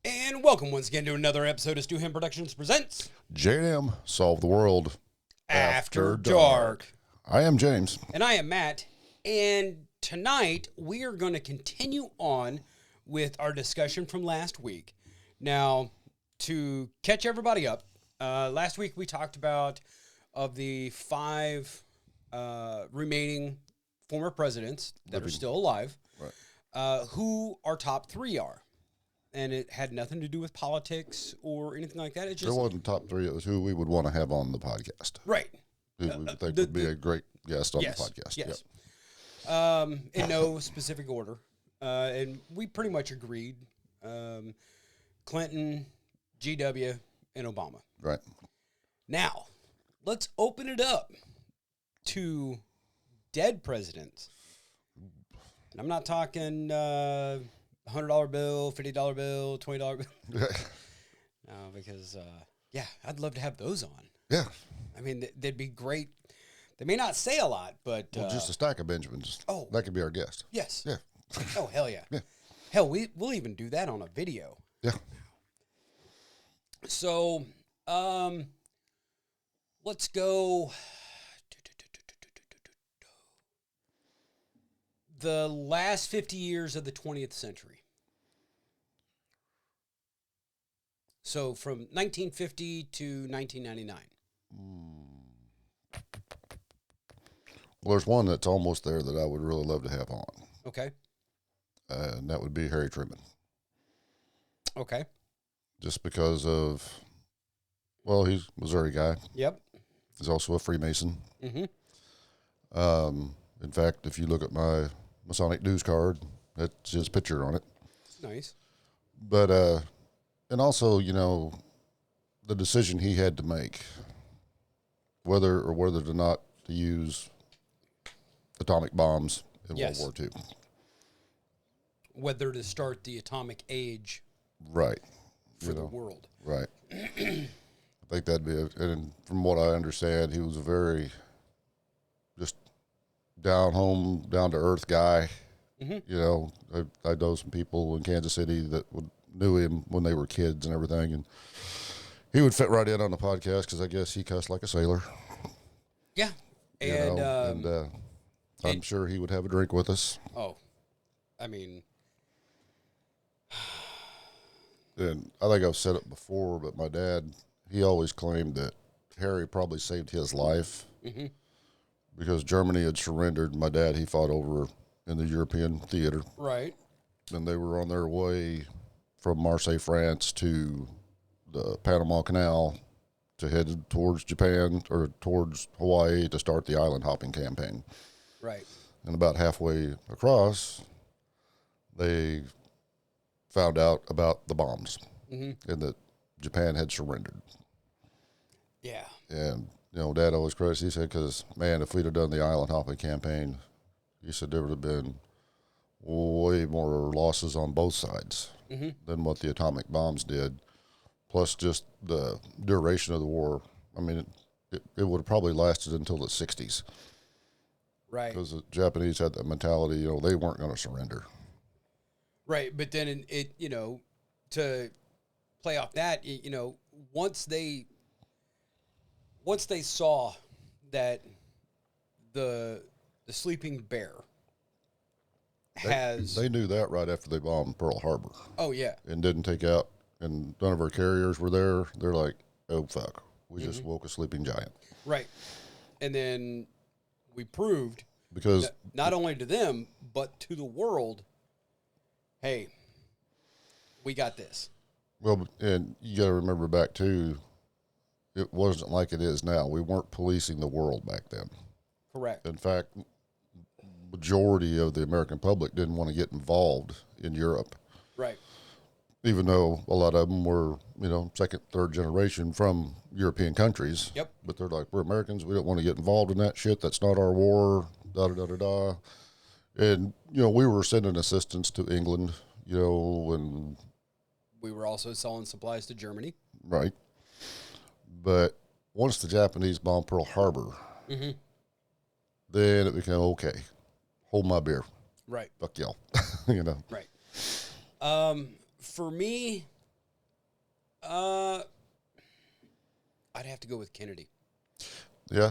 And welcome once again to another episode of S2E35 Productions presents J&M Solve the World After Dark. I am James. And I am Matt. And tonight we are going to continue on with our discussion from last week. Now, to catch everybody up, last week we talked about of the 5 remaining former presidents that are still alive, right. Who our top 3 are. And it had nothing to do with politics or anything like that. It just, there wasn't top 3. It was who we would want to have on the podcast. Right. Who we think would be a great guest on the podcast. Yes. Yep. In no specific order. And we pretty much agreed. Clinton, GW, and Obama. Right. Now, let's open it up to dead presidents. And I'm not talking... $100 bill, $50 bill, $20 bill. No, because, I'd love to have those on. Yeah. I mean, they'd be great. They may not say a lot, but... Well, just a stack of Benjamins. Oh. That could be our guest. Yes. Yeah. Oh, hell yeah. Yeah. Hell, we'll even do that on a video. Yeah. So, let's go... The last 50 years of the 20th century. So from 1950 to 1999. Well, there's one that's almost there that I would really love to have on. Okay. And that would be Harry Truman. Okay. Just because of, well, he's a Missouri guy. Yep. He's also a Freemason. Mm-hmm. In fact, if you look at my Masonic dues card, that's his picture on it. Nice. But, and also, you know, the decision he had to make, whether or not to use atomic bombs in World War II. Whether to start the atomic age. Right. For the world. Right. I think that'd be, and from what I understand, he was a very just down to earth guy. Mm-hmm. You know, I know some people in Kansas City that knew him when they were kids and everything, and he would fit right in on the podcast because I guess he cussed like a sailor. Yeah, and I'm sure he would have a drink with us. Oh, I mean, and I think I've said it before, but my dad, he always claimed that Harry probably saved his life. Mm-hmm. Because Germany had surrendered. My dad, he fought over in the European theater. Right. And they were on their way from Marseille, France to the Panama Canal to head towards Japan or towards Hawaii to start the island hopping campaign. Right. And about halfway across, they found out about the bombs and that Japan had surrendered. Yeah. And... you know, Dad always credits, he said, because, man, if we'd have done the island hopping campaign, he said there would have been way more losses on both sides than what the atomic bombs did, plus just the duration of the war. I mean, it would have probably lasted until the 60s. Right. Because the Japanese had that mentality, you know, they weren't going to surrender. Right, but then you know, to play off that, you know, once they saw that the sleeping bear they knew that right after they bombed Pearl Harbor. Oh yeah. And didn't take out, and none of our carriers were there. They're like, oh fuck, we just woke a sleeping giant. Right. And then we proved because not only to them but to the world, hey, we got this. Well, and you got to remember back too, it wasn't like it is now. We weren't policing the world back then. Correct. In fact, majority of the American public didn't want to get involved in Europe. Right. Even though a lot of them were, you know, second, third generation from European countries. Yep. But they're like, we're Americans. We don't want to get involved in that shit. That's not our war. Da da da da da. And you know, we were sending assistance to England. You know, and We were also selling supplies to Germany. Right. But once the Japanese bombed Pearl Harbor, then it became okay. Hold my beer. Right. Fuck y'all. You know. Right. For me, I'd have to go with Kennedy. Yeah.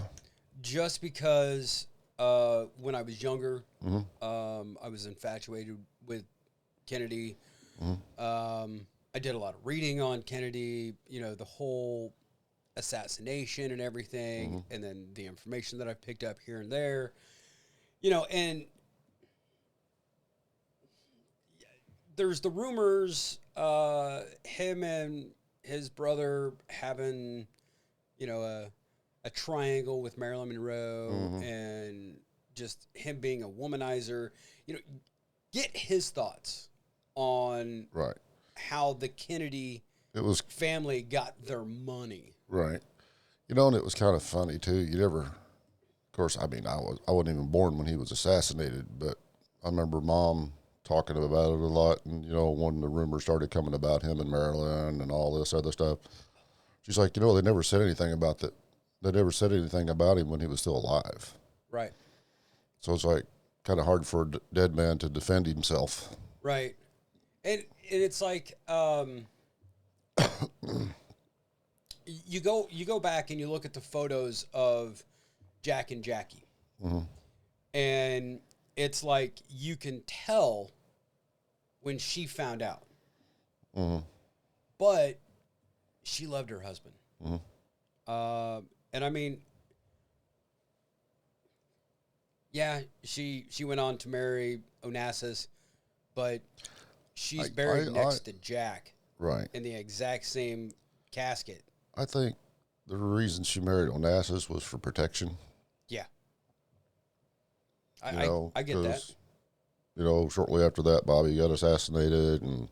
Just because when I was younger, I was infatuated with Kennedy. I did a lot of reading on Kennedy, you know, the whole assassination and everything, and then the information that I picked up here and there, you know, and there's the rumors, him and his brother having, you know, a triangle with Marilyn Monroe and just him being a womanizer, you know, get his thoughts on Right. how the Kennedy It was family got their money. right. You know, and it was kind of funny too. You never, of course. I mean, I wasn't even born when he was assassinated, but I remember Mom talking about it a lot. And you know, when the rumors started coming about him and Marilyn and all this other stuff, she's like, you know, they never said anything about that. They never said anything about him when he was still alive. Right. So it's like kind of hard for a dead man to defend himself. Right. And it's like you go back and you look at the photos of Jack and Jackie. And it's like you can tell when she found out. But she loved her husband. And I mean, yeah, she went on to marry Onassis, but she's buried next to Jack. Right. In the exact same casket. I think the reason she married Onassis was for protection. Yeah. I get that. You know, shortly after that, Bobby got assassinated. And,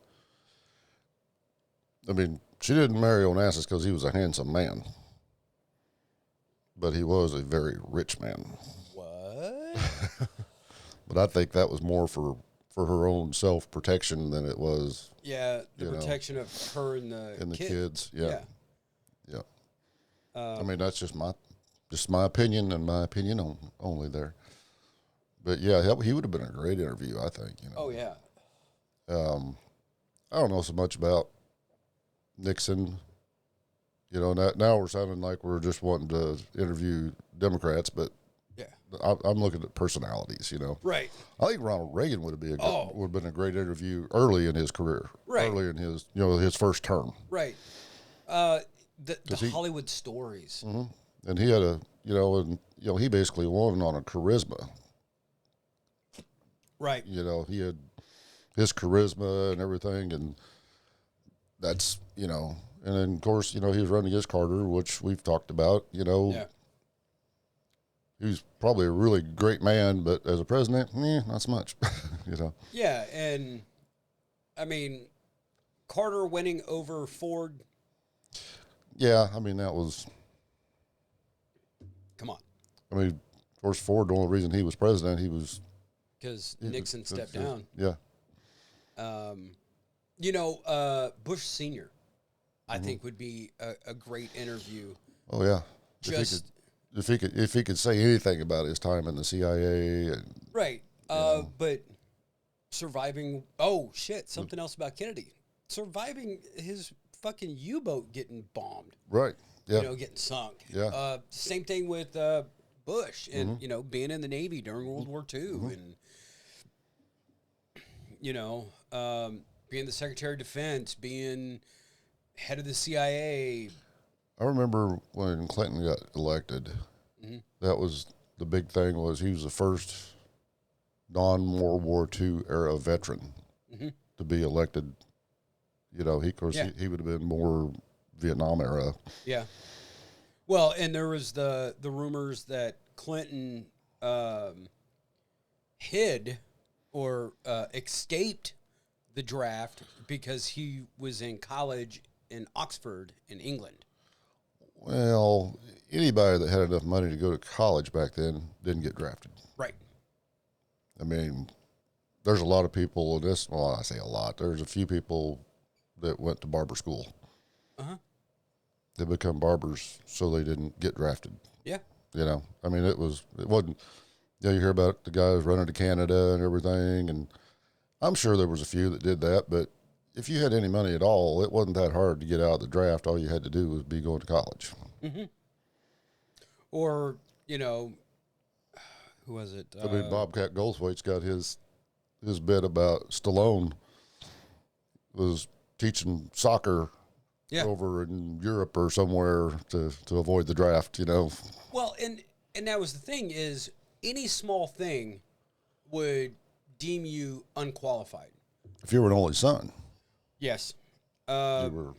I mean, she didn't marry Onassis because he was a handsome man. But he was a very rich man. What? But I think that was more for her own self-protection than it was. Yeah, the protection of her and the kids. Yeah. Yeah. I mean, that's just my opinion and my opinion only there. But yeah, he would have been a great interview, I think. You know. Oh yeah. I don't know so much about Nixon. You know, now we're sounding like we're just wanting to interview Democrats, but yeah, I'm looking at personalities. You know, right. I think Ronald Reagan would have been a great interview early in his career, right? Early in his first term, right. The Hollywood stories, and he had he basically won on a charisma. Right. You know, he had his charisma and everything, and that's, you know, and then, of course, you know, he was running against Carter, which we've talked about, you know. Yeah. He was probably a really great man, but as a president, not so much, you know. Yeah, and, I mean, Carter winning over Ford. Yeah, I mean, that was... Come on. I mean, of course, Ford, the only reason he was president, because Nixon stepped down. Yeah. You know, Bush Sr., I think, would be a great interview. Oh, yeah. Just... If he could say anything about his time in the CIA. Right. But surviving... Oh, shit, something else about Kennedy. Surviving his fucking U-boat getting bombed. Right. Yeah. You know, getting sunk. Yeah. Same thing with Bush and, you know, being in the Navy during World War II and, you know, being the Secretary of Defense, being head of the CIA. I remember when Clinton got elected, that was the big thing was he was the first non-World War II era veteran to be elected. You know, he would have been more Vietnam era. Yeah. Well, and there was the rumors that Clinton hid or escaped the draft because he was in college in Oxford in England. Well, anybody that had enough money to go to college back then didn't get drafted. Right. I mean, there's a lot of people in this. Well, I say a lot. There's a few people that went to barber school. Uh-huh. They become barbers so they didn't get drafted. Yeah. You know, I mean, it wasn't, you know, you hear about the guys running to Canada and everything, and I'm sure there was a few that did that, but if you had any money at all, it wasn't that hard to get out of the draft. All you had to do was be going to college. Mm-hmm. Or, you know, who was it? I mean, Bobcat Goldthwait's got his bit about Stallone was teaching soccer over in Europe or somewhere to avoid the draft, you know. Well, and that was the thing is any small thing would deem you unqualified. If you were an only son. Yes. You were.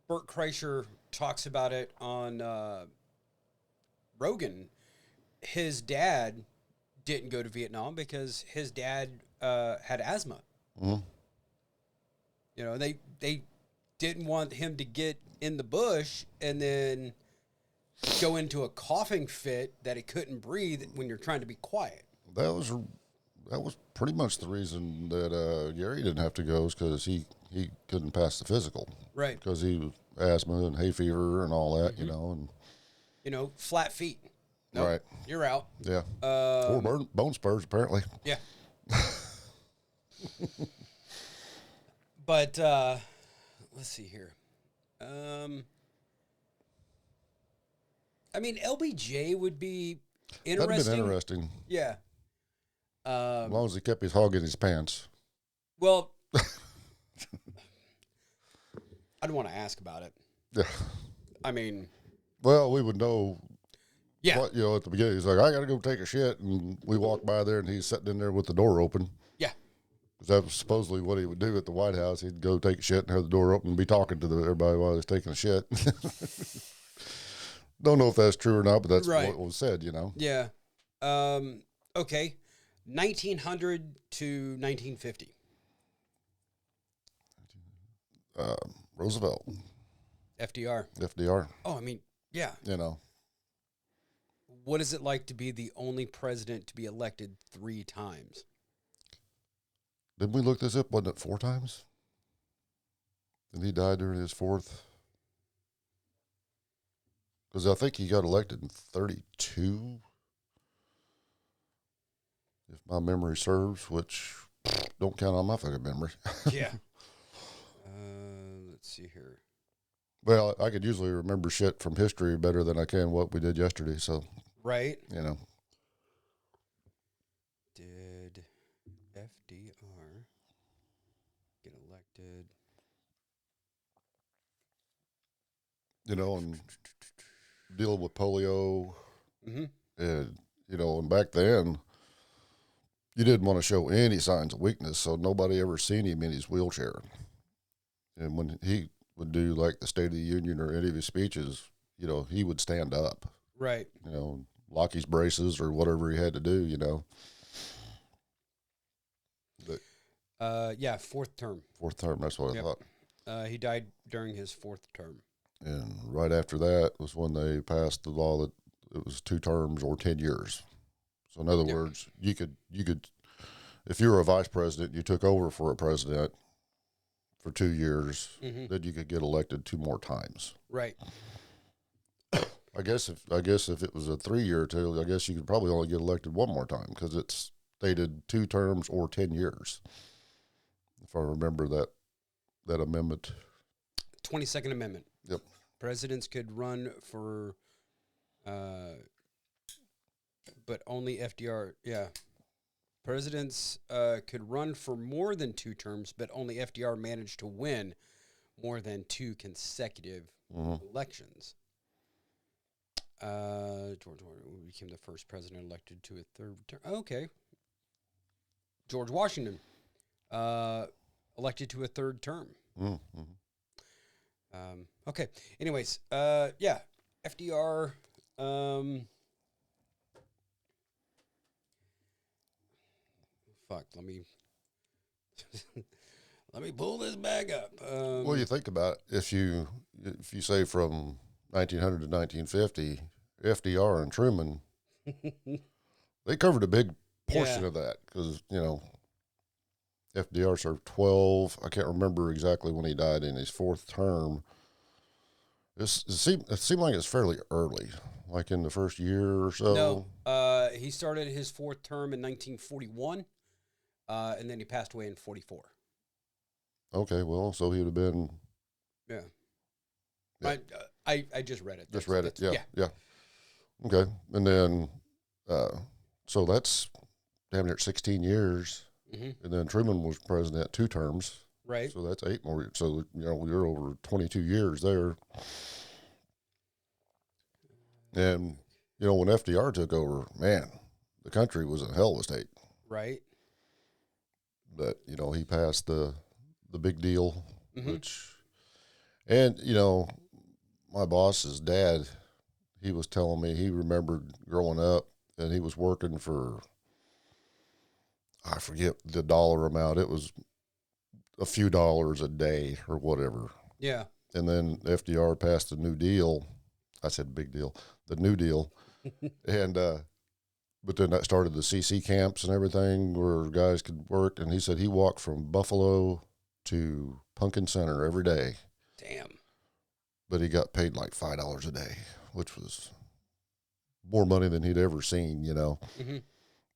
Bert Kreischer talks about it on Rogan. His dad didn't go to Vietnam because his dad had asthma. Mm-hmm. You know, they didn't want him to get in the bush and then go into a coughing fit that he couldn't breathe when you're trying to be quiet. That was pretty much the reason that Gary didn't have to go, is because he couldn't pass the physical. Right. Because he was asthma and hay fever and all that, Mm-hmm. you know. Flat feet. Nope, right. You're out. Yeah. 4 bone spurs, apparently. Yeah. But let's see here. I mean, LBJ would be interesting. That'd have been interesting. Yeah. As long as he kept his hog in his pants. Well, I'd want to ask about it. Yeah. I mean, well, we would know. Yeah. What, at the beginning, he's like, I got to go take a shit. And we walked by there, and he's sitting in there with the door open. Yeah. Because that was supposedly what he would do at the White House. He'd go take a shit and have the door open and be talking to everybody while he was taking a shit. Don't know if that's true or not, but that's what was said, you know. Yeah. Okay. 1900 to 1950. Roosevelt. FDR. Oh, I mean, yeah. You know. What is it like to be the only president to be elected 3 times? Didn't we look this up? Wasn't it 4 times? And he died during his 4th? Because I think he got elected in 32, if my memory serves, which don't count on my fucking memory. Yeah. Let's see here. Well, I could usually remember shit from history better than I can what we did yesterday, so. Right. You know. Did FDR get elected? You know, and dealing with polio. Mm-hmm. And, you know, and back then, you didn't want to show any signs of weakness, so nobody ever seen him in his wheelchair. And when he would do, like, the State of the Union or any of his speeches, you know, he would stand up. Right. You know, lock his braces or whatever he had to do, you know. But, yeah, 4th term. 4th term, that's what I thought. He died during his 4th term. And right after that was when they passed the law that it was 2 terms or 10 years. So in other words, you could, if you were a vice president, you took over for a president for 2 years, then you could get elected 2 more times. Right. I guess if it was a 3-year term, I guess you could probably only get elected 1 more time because it's stated 2 terms or 10 years. If I remember that amendment. 22nd Amendment. Yep. Presidents could run for, but only FDR. Yeah. Presidents could run for more than 2 terms, but only FDR managed to win more than 2 consecutive elections. George Washington became the first president elected to a 3rd term. Okay. George Washington elected to a 3rd term. Mm-hmm. Okay. Anyways, yeah, FDR. Fuck. Let me pull this back up. Well, you think about it. If you say from 1900 to 1950, FDR and Truman, they covered a big portion of that because, you know, FDR served 12. I can't remember exactly when he died in his fourth term. It seemed like it's fairly early, like in the first year or so. No, he started his fourth term in 1941, and then he passed away in 44. Okay, well, so he would have been. Yeah. Yeah. I just read it. Just read it. Yeah, yeah. yeah. Okay, and then, so that's damn near 16 years, Mm-hmm. and then Truman was president 2 terms. Right. So that's 8 more. So you're over 22 years there, and when FDR took over, man, the country was in hell of a state. Right. But he passed the big deal, Mm-hmm. and my boss's dad, he was telling me he remembered growing up, and he was working for, I forget the dollar amount. It was a few dollars a day or whatever. Yeah. And then FDR passed the New Deal. I said big deal, the New Deal, and but then that started the CC camps and everything where guys could work. And he said he walked from Buffalo to Pumpkin Center every day. Damn. But he got paid like $5 a day, which was more money than he'd ever seen, Mm-hmm.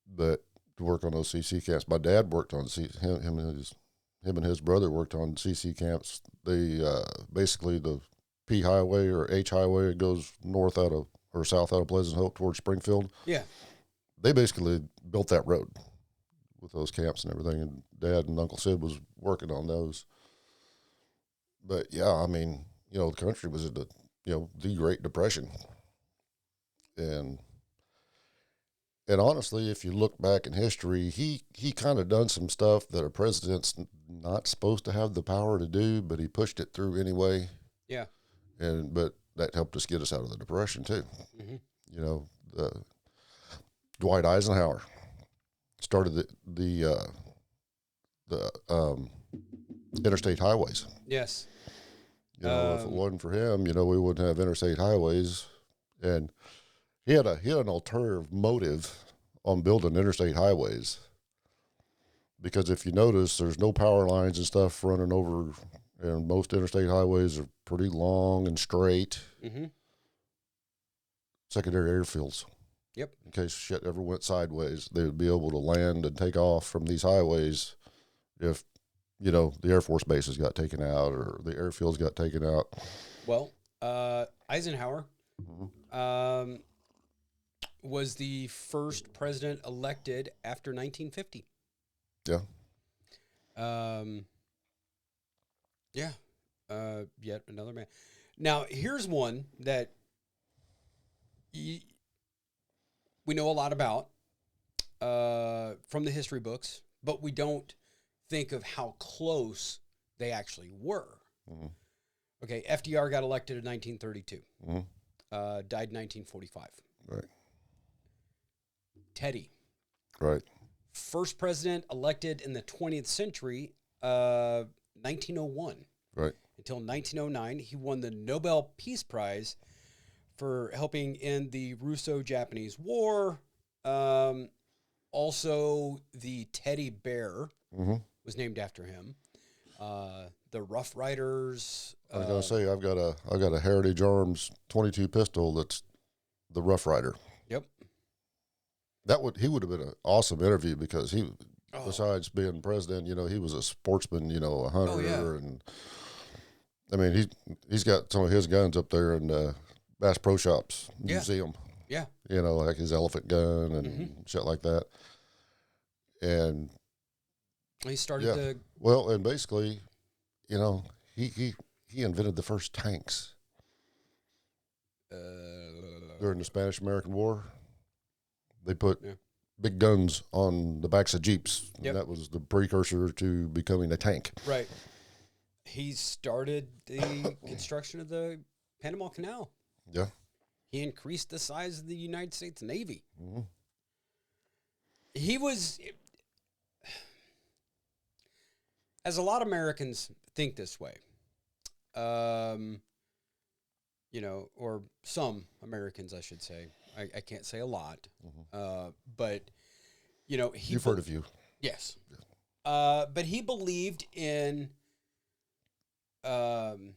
But to work on those CC camps, my dad worked on him and his brother worked on CC camps. They basically the P Highway or H Highway, it goes north out of or south out of Pleasant Hope towards Springfield. Yeah. They basically built that road with those camps and everything. And Dad and Uncle Sid was working on those. But yeah, I mean, the country was at the Great Depression, and honestly, if you look back in history, he kind of done some stuff that a president's not supposed to have the power to do, but he pushed it through anyway. Yeah. But that helped us get us out of the Depression too. Mm-hmm. Dwight Eisenhower started the interstate highways. Yes. If it wasn't for him, we wouldn't have interstate highways. And he had an alternative motive on building interstate highways, because if you notice, there's no power lines and stuff running over, and most interstate highways are pretty long and straight. Mm-hmm. Secondary airfields. Yep. In case shit ever went sideways, they would be able to land and take off from these highways if, the Air Force bases got taken out or the airfields got taken out. Well, Eisenhower was the first president elected after 1950. Yeah. Yeah. Yet another man. Now, here's one that we know a lot about from the history books, but we don't think of how close they actually were. Mm-hmm. Okay, FDR got elected in 1932. Mm-hmm. Died in 1945. Right. Teddy. Right. First president elected in the 20th century, 1901. Right. Until 1909, he won the Nobel Peace Prize for helping end the Russo-Japanese War. Also, the teddy bear was named after him. The Rough Riders. I was gonna say I've got a Heritage Arms .22 pistol that's the Rough Rider. Yep. He would have been an awesome interview, because besides being president, he was a sportsman, a hunter. Oh, yeah. And I mean, he's got some of his guns up there in Bass Pro Shops museum. Yeah. Like his elephant gun and shit like that. And he started well, and basically, he invented the first tanks during the Spanish-American War. They put big guns on the backs of Jeeps. And that was the precursor to becoming a tank. Right. He started the construction of the Panama Canal. Yeah. He increased the size of the United States Navy. Mm-hmm. He was, as a lot of Americans think this way, or some Americans, I should say. I can't say a lot, but, You've heard a few. Yes. But he believed in, really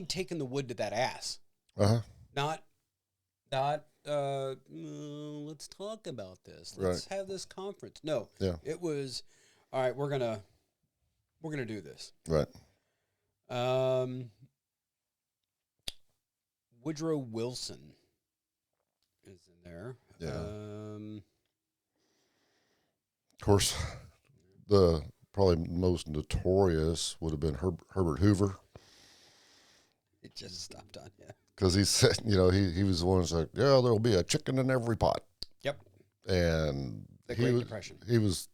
taking the wood to that ass. Uh-huh. Not, let's talk about this. Let's have this conference. No, Yeah. it was, all right, we're gonna do this. Right. Woodrow Wilson is in there. Yeah. Of course, the probably most notorious would have been Herbert Hoover. It just stopped on, yeah. Because he said, he was the one who's like, yeah, there'll be a chicken in every pot. Yep. And the Great Depression. He was,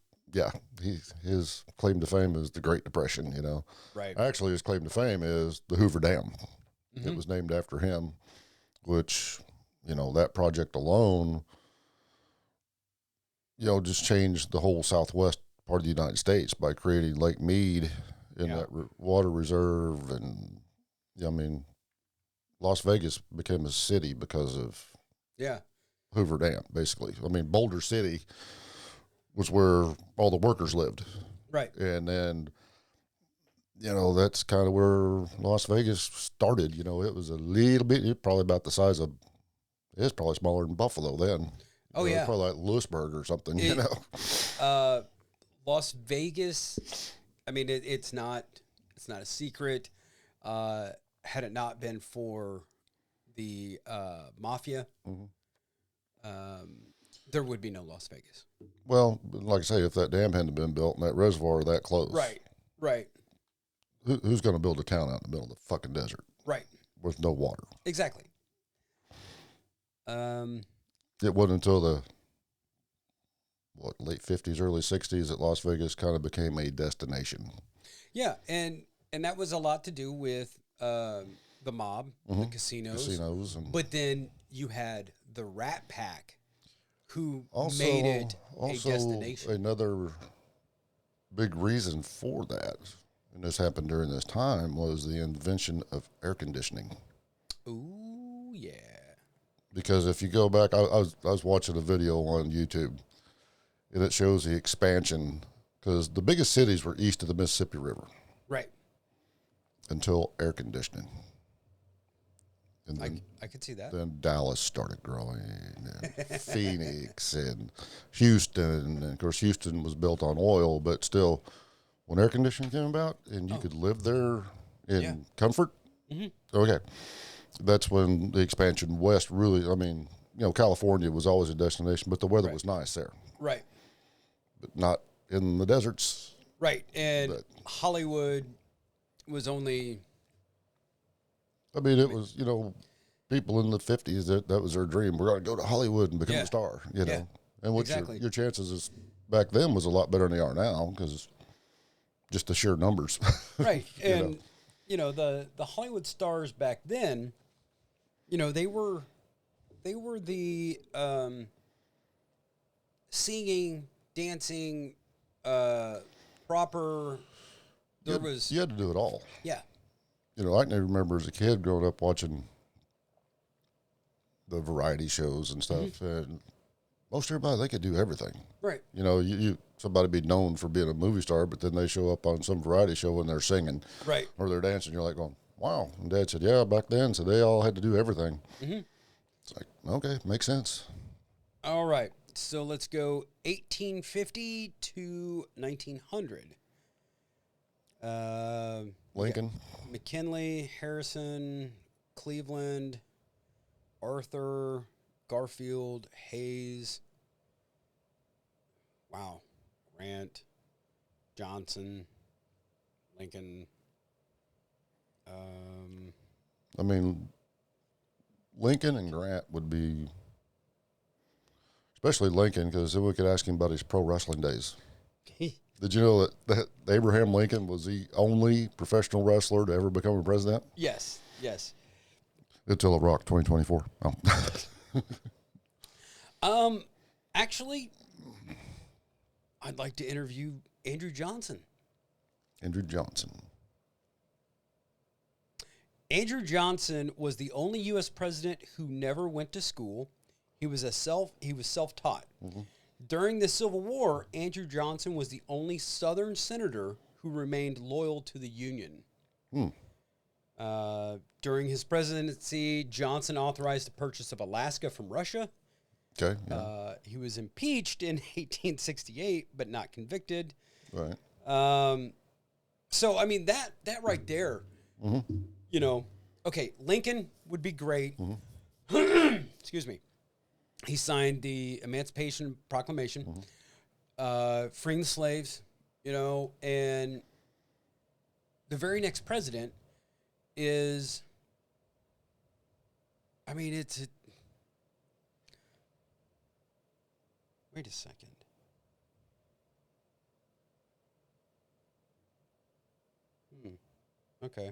his claim to fame is the Great Depression, Right. Actually, his claim to fame is the Hoover Dam. Mm-hmm. It was named after him, which, that project alone, just changed the whole southwest part of the United States by creating Lake Mead in that water reserve. And, Las Vegas became a city because of Hoover Dam, basically. Boulder City was where all the workers lived. Right. And then, that's kind of where Las Vegas started. It was a little bit, probably about the size of, it's probably smaller than Buffalo then. Oh, yeah. Probably like Lewisburg or something, Las Vegas, it's not a secret. Had it not been for the mafia, there would be no Las Vegas. Well, like I say, if that dam hadn't been built and that reservoir that close. Right. Who's going to build a town out in the middle of the fucking desert? Right. With no water. Exactly. It wasn't until the late 50s, early 60s that Las Vegas kind of became a destination. Yeah, and that was a lot to do with the mob, the casinos. But then you had the Rat Pack, who made it a destination. Another big reason for that, and this happened during this time, was the invention of air conditioning. Ooh, yeah. Because if you go back, I was watching a video on YouTube, and it shows the expansion, because the biggest cities were east of the Mississippi River. Right. Until air conditioning. And then, I could see that. Then Dallas started growing, and Phoenix, and Houston. And, of course, Houston was built on oil, but still, when air conditioning came about, and you could live there in comfort, okay, that's when the expansion west really, California was always a destination, but the weather was nice there. Right. But not in the deserts. Right. And Hollywood was only... it was, people in the 50s, that was their dream. We're going to go to Hollywood and become a star, know. And what your chances is back then was a lot better than they are now, because just the sheer numbers. Right. And, the Hollywood stars back then, they were the singing, dancing, proper. You had to do it all. Yeah. I can remember as a kid growing up watching the variety shows and stuff, and most everybody, they could do everything. Right. Somebody be known for being a movie star, but then they show up on some variety show and they're singing. Right. Or they're dancing. You're like going, wow. And Dad said, yeah, back then, so they all had to do everything. Mm-hmm. It's like, okay, makes sense. All right. So let's go 1850 to 1900. Lincoln. McKinley, Harrison, Cleveland, Arthur, Garfield, Hayes. Wow. Grant, Johnson, Lincoln. Lincoln and Grant would be, especially Lincoln, because then we could ask him about his pro wrestling days. Did you know that Abraham Lincoln was the only professional wrestler to ever become a president? Yes. Until Rock 2024. Oh. Actually, I'd like to interview Andrew Johnson. Andrew Johnson was the only U.S. president who never went to school. He was self-taught. Mm-hmm. During the Civil War, Andrew Johnson was the only Southern senator who remained loyal to the Union. During his presidency, Johnson authorized the purchase of Alaska from Russia. Okay. Yeah. He was impeached in 1868, but not convicted. Right. So, I mean, that right there, you know, okay, Lincoln would be great. Excuse me. He signed the Emancipation Proclamation, freeing the slaves, you know, and the very next president is, I mean, wait a second. Okay.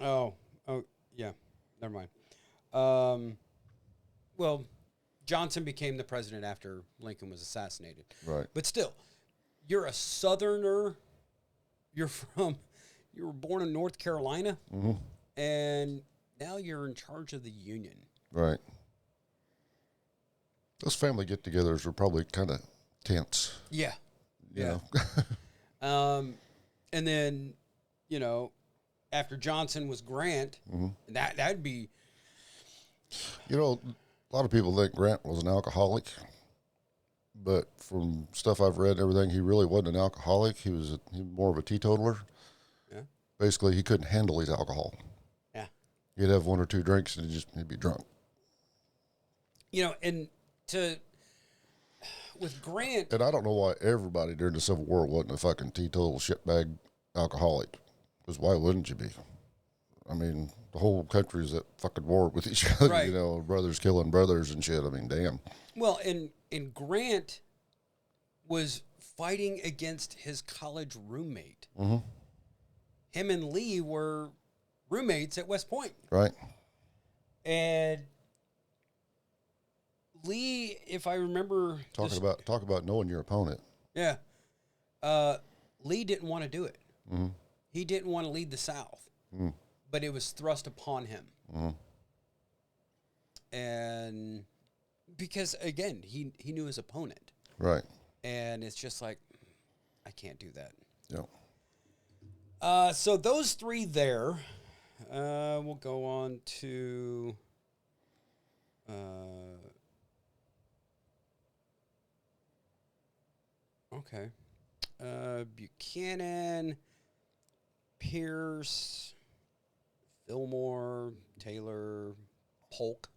Oh, yeah. Never mind. Well, Johnson became the president after Lincoln was assassinated. Right. But still, you're a Southerner. You were born in North Carolina, and now you're in charge of the Union. Right. Those family get-togethers were probably kind of tense. Yeah. You know. And then, you know, after Johnson was Grant, that'd be. You know, a lot of people think Grant was an alcoholic, but from stuff I've read and everything, he really wasn't an alcoholic. He was more of a teetotaler. Yeah. Basically, he couldn't handle his alcohol. Yeah. He'd have one or two drinks and he'd be drunk. You know, and with Grant. And I don't know why everybody during the Civil War wasn't a fucking teetotal shitbag alcoholic. Because why wouldn't you be? I mean, the whole country's at fucking war with each other, Right. you know, brothers killing brothers and shit. I mean, damn. Well, and Grant was fighting against his college roommate. Him and Lee were roommates at West Point. Right. And Lee, if I remember... Talk about knowing your opponent. Yeah. Lee didn't want to do it. He didn't want to lead the South. But it was thrust upon him. And because, again, he knew his opponent. Right. And it's just like, I can't do that. Yeah. So those three there, we'll go on to... okay. Buchanan, Pierce, Fillmore, Taylor, Polk.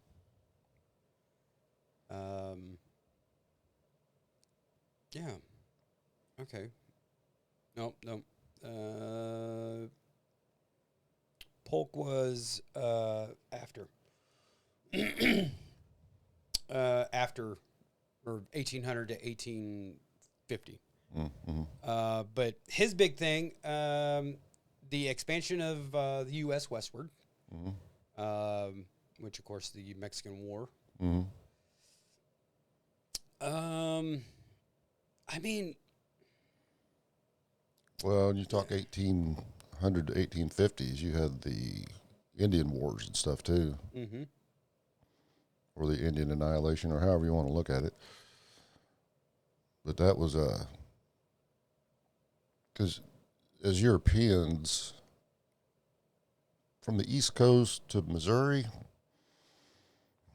Yeah. Okay. Nope. Polk was after. After, or 1800 to 1850. But his big thing, the expansion of the U.S. westward, which, of course, the Mexican War. I mean... Well, you talk 1800 to 1850s, you had the Indian Wars and stuff, too. Or the Indian Annihilation, or however you want to look at it. But that was because as Europeans, from the East Coast to Missouri,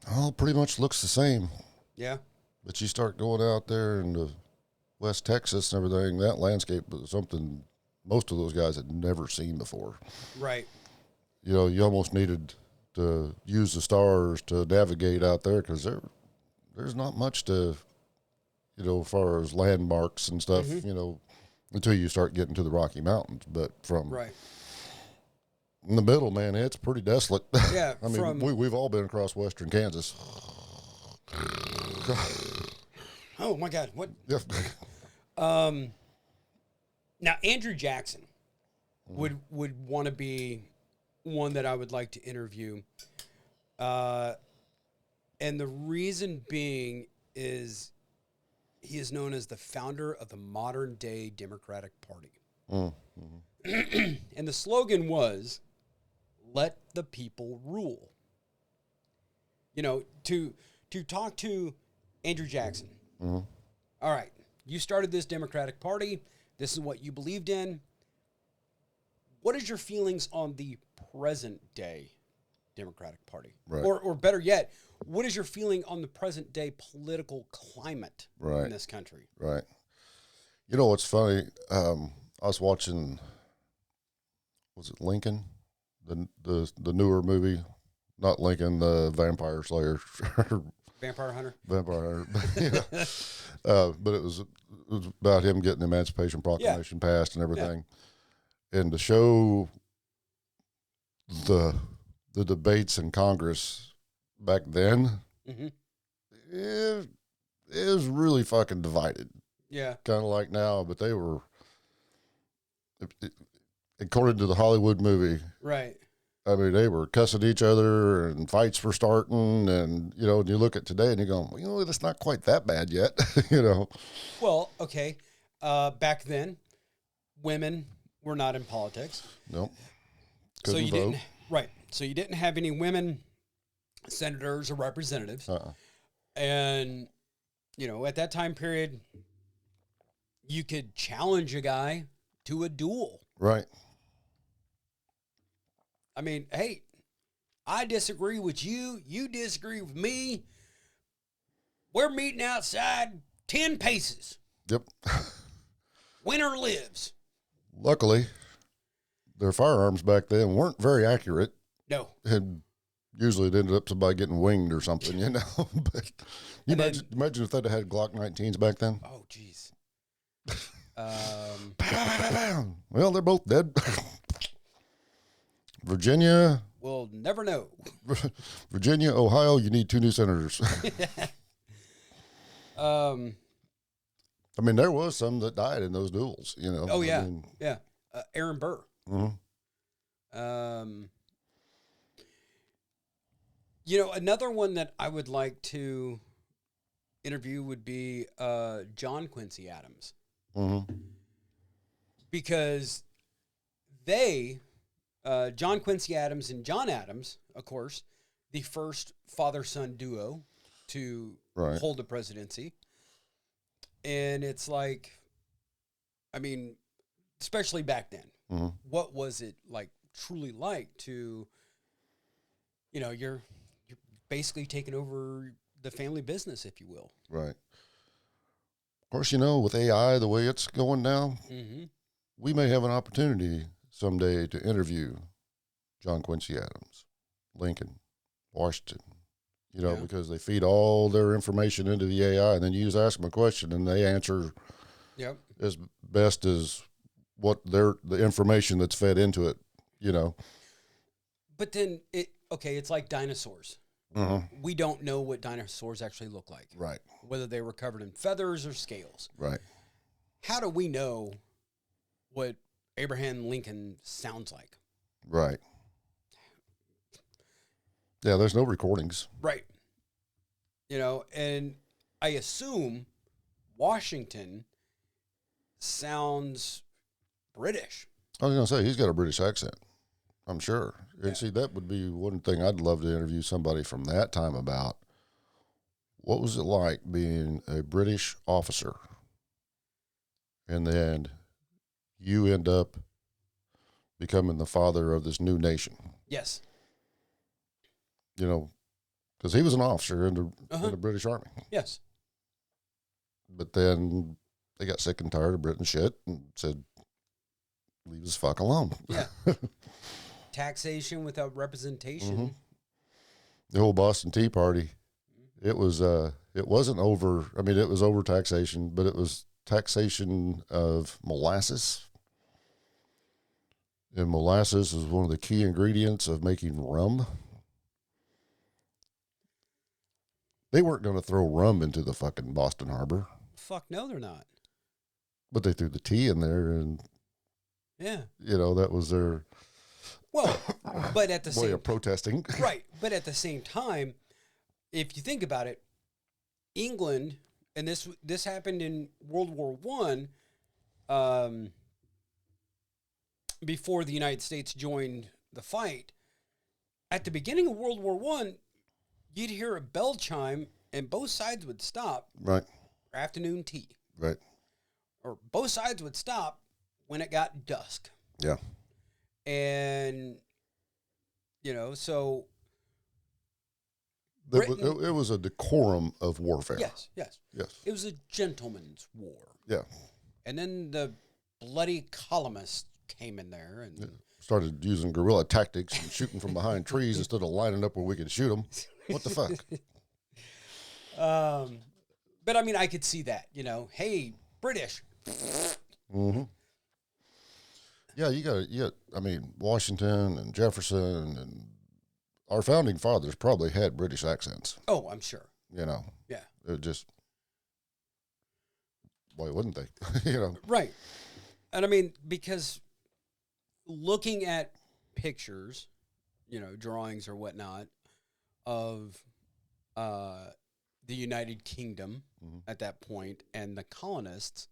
all pretty much looks the same. Yeah. But you start going out there into West Texas and everything, that landscape was something most of those guys had never seen before. Right. You know, you almost needed to use the stars to navigate out there because there's not much to, you know, as far as landmarks and stuff, you know, until you start getting to the Rocky Mountains. But from in the middle, man, it's pretty desolate. Yeah. I mean, we've all been across western Kansas. Oh, my God. What? Yeah. Now, Andrew Jackson would want to be one that I would like to interview. And the reason being is he is known as the founder of the modern day Democratic Party. And the slogan was, "Let the people rule." You know, to to talk to Andrew Jackson. Mm-hmm. All right, you started this Democratic Party. This is what you believed in. What is your feelings on the present day Democratic Party? Right. Or better yet, what is your feeling on the present day political climate Right. in this country? Right. You know what's funny? I was watching, was it Lincoln? The newer movie, not Lincoln, the Vampire Slayer. Vampire Hunter? Vampire Hunter. But it was about him getting the Emancipation Proclamation passed and everything. Yeah. And to show the debates in Congress back then, mm-hmm. it was really fucking divided. Yeah. Kind of like now, but they were, according to the Hollywood movie. Right. I mean, they were cussing each other and fights were starting. And, you know, and you look at today and you go, well, you know, it's not quite that bad yet, you know. Well, okay. Back then, women were not in politics. Nope. So you didn't, right. So you didn't have any women senators or representatives. And, you know, at that time period, you could challenge a guy to a duel. Right. I mean, hey, I disagree with you. You disagree with me. We're meeting outside 10 paces. Yep. Winner lives. Luckily, their firearms back then weren't very accurate. No. And usually it ended up somebody getting winged or something, you know. But imagine if they'd have had Glock 19s back then. Oh, jeez. Well, they're both dead. Virginia. We'll never know. Virginia, Ohio, you need 2 new senators. I mean, there was some that died in those duels, you know. Oh, yeah. I mean, yeah. Aaron Burr. Mm-hmm. You know, another one that I would like to interview would be John Quincy Adams. Mm-hmm. Because John Quincy Adams and John Adams, of course, the first father-son duo to hold the presidency. And it's like, I mean, especially back then, mm-hmm. what was it like truly like to, you know, you're basically taking over the family business, if you will. Right. Of course, you know, with AI, the way it's going now, mm-hmm. we may have an opportunity someday to interview John Quincy Adams, Lincoln, Washington, you know, because they feed all their information into the AI, and then you just ask them a question, and they answer as best as what the information that's fed into it, you know. But then, it's like dinosaurs. Mm-hmm. We don't know what dinosaurs actually look like. Right. Whether they were covered in feathers or scales. Right. How do we know what Abraham Lincoln sounds like? Right. Yeah, there's no recordings. Right. You know, and I assume Washington sounds British. I was going to say, he's got a British accent, I'm sure. And see, that would be one thing I'd love to interview somebody from that time about. What was it like being a British officer? And then you end up becoming the father of this new nation. Yes. You know, because he was an officer in the British Army. Yes. But then they got sick and tired of Britain shit and said, leave us fuck alone. Yeah. Taxation without representation. Mm-hmm. The whole Boston Tea Party, it wasn't over, I mean, it was over taxation, but it was taxation of molasses. And molasses is one of the key ingredients of making rum. They weren't going to throw rum into the fucking Boston Harbor. Fuck no, they're not. But they threw the tea in there, and you know, that was their but at the way of protesting. Right, but at the same time, if you think about it, England, and this happened in World War I, before the United States joined the fight. At the beginning of World War I, you'd hear a bell chime and both sides would stop Right. for afternoon tea, Right. or both sides would stop when it got dusk. Yeah. And, so It was, Britain, it was a decorum of warfare. yes, yes. Yes. It was a gentleman's war. Yeah. And then the bloody columnists came in there and Started using guerrilla tactics and shooting from behind trees instead of lining up where we could shoot them. What the fuck? But I mean, I could see that, hey, British. Mm-hmm. Yeah, I mean, Washington and Jefferson and our founding fathers probably had British accents. Oh, I'm sure. Yeah. It just, why wouldn't they? Right. And I mean, because looking at pictures, drawings or whatnot of the United Kingdom at that point and the colonists,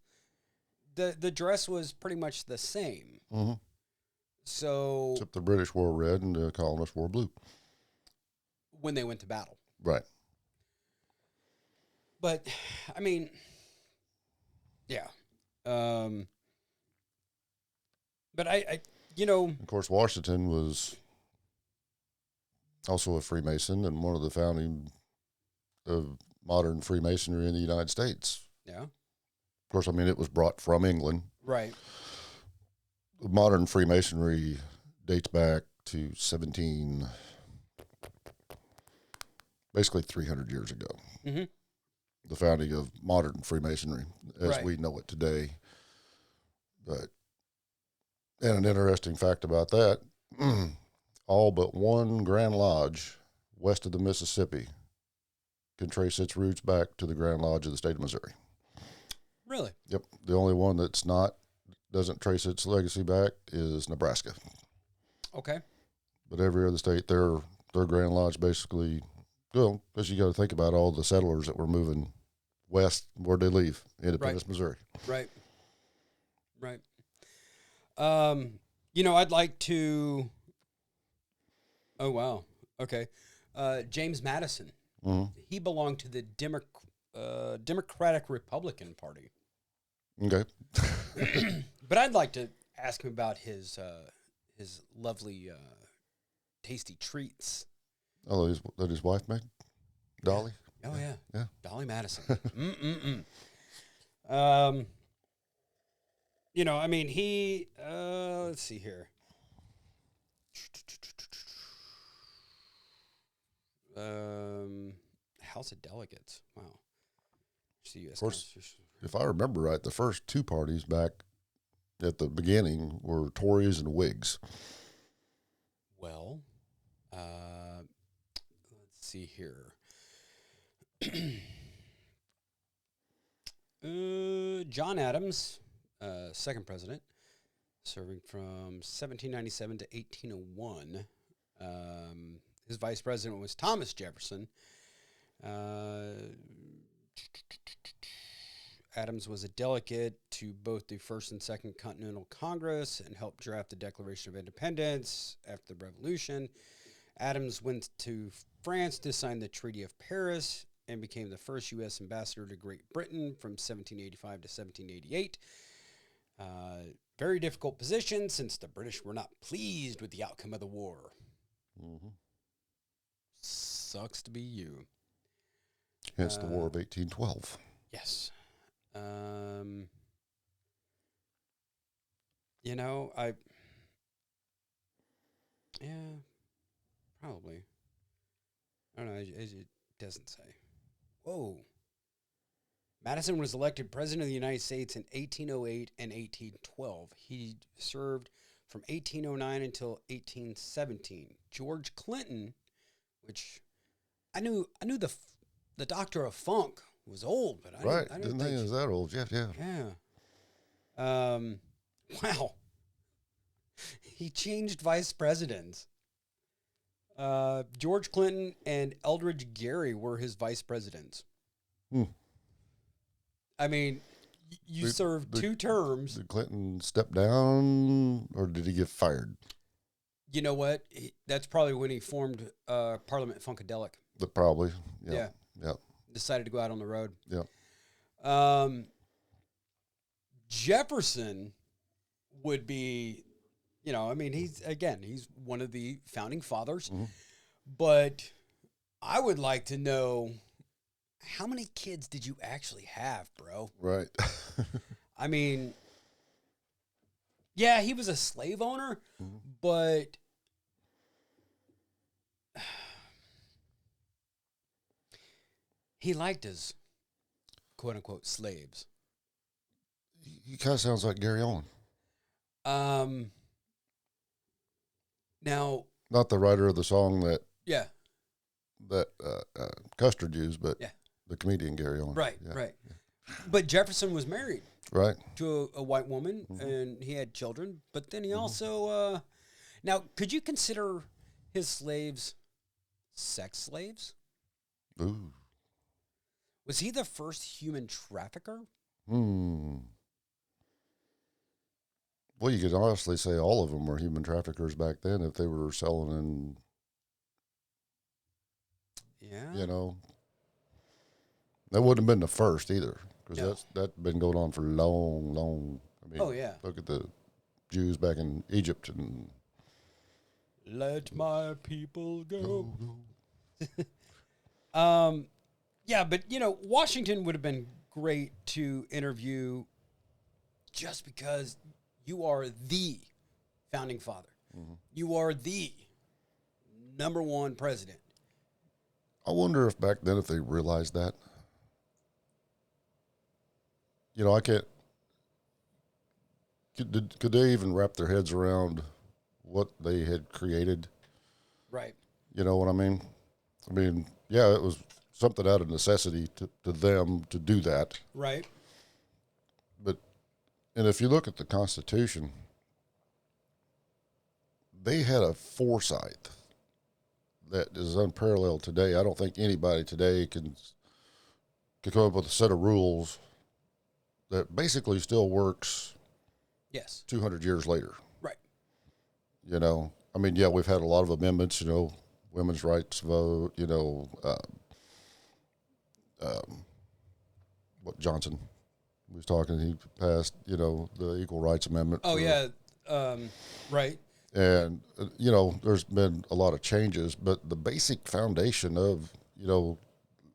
the dress was pretty much the same. Mm-hmm. So Except the British wore red and the colonists wore blue. when they went to battle. Right. But, I mean, yeah. But I Of course, Washington was also a Freemason and one of the founding of modern Freemasonry in the United States. yeah, Of course, I mean, it was brought from England. right. Modern Freemasonry dates back to basically 300 years ago. Mm-hmm. The founding of modern Freemasonry as Right. we know it today. But, and an interesting fact about that, all but one Grand Lodge west of the Mississippi can trace its roots back to the Grand Lodge of the state of Missouri. Really? Yep. The only one doesn't trace its legacy back is Nebraska. Okay. But every other state, their Grand Lodge basically, well, because you got to think about all the settlers that were moving west, where'd they leave? Independence, Right. Missouri. Right. Right. I'd like to. Oh wow. Okay. James Madison. Mm-hmm. He belonged to the Democratic Republican Party. Okay. But I'd like to ask him about his lovely, tasty treats. Oh, that his wife made? Dolly? Oh yeah. Yeah. Dolly Madison. I mean, he. Let's see here. House of Delegates. Wow. Of course, if I remember right, the first two parties back at the beginning were Tories and Whigs. Well, let's see here. John Adams, second president, serving from 1797 to 1801. His vice president was Thomas Jefferson. Adams was a delegate to both the First and Second Continental Congress and helped draft the Declaration of Independence after the Revolution. Adams went to France to sign the Treaty of Paris and became the first U.S. ambassador to Great Britain from 1785 to 1788. Very difficult position since the British were not pleased with the outcome of the war. Mm-hmm. Sucks to be you. Hence the War of 1812. Yes. Probably. I don't know. It doesn't say. Whoa. Madison was elected president of the United States in 1808 and 1812. He served from 1809 until 1817. George Clinton, which I knew the Doctor of Funk was old, but I didn't think he was that old. Yeah. Yeah. Wow. He changed vice presidents. George Clinton and Eldridge Gary were his vice presidents. I mean, you served 2 terms. Did Clinton step down or did he get fired? You know what? That's probably when he formed Parliament Funkadelic. Probably. Yeah. decided to go out on the road. Yeah. Jefferson would be, I mean, he's one of the founding fathers, but I would like to know, how many kids did you actually have, bro? Right. I mean, yeah, he was a slave owner, but he liked his quote unquote slaves. He kind of sounds like Gary Owen. Now, not the writer of the song that yeah, Custard used, but yeah, the comedian Gary Owen. Right, yeah. right. But Jefferson was married, right, to a white woman, and he had children. But then he also, now, could you consider his slaves sex slaves? Ooh. Was he the first human trafficker? Well, you could honestly say all of them were human traffickers back then if they were selling in, that wouldn't have been the first either, because that's been going on for long. I mean, look at the Jews back in Egypt and let my people go. Yeah, but Washington would have been great to interview, just because you are the founding father. You are the number one president. I wonder if back then, if they realized that. I can't. Could they even wrap their heads around what they had created? Right. You know what I mean? I mean, yeah, it was something out of necessity to them to do that. Right. And if you look at the Constitution, they had a foresight that is unparalleled today. I don't think anybody today can come up with a set of rules that basically still works. Yes. 200 years later. Right. I mean, yeah, we've had a lot of amendments, women's rights vote, what Johnson was talking, he passed, the Equal Rights Amendment. Oh, yeah. Right. And, there's been a lot of changes, but the basic foundation of,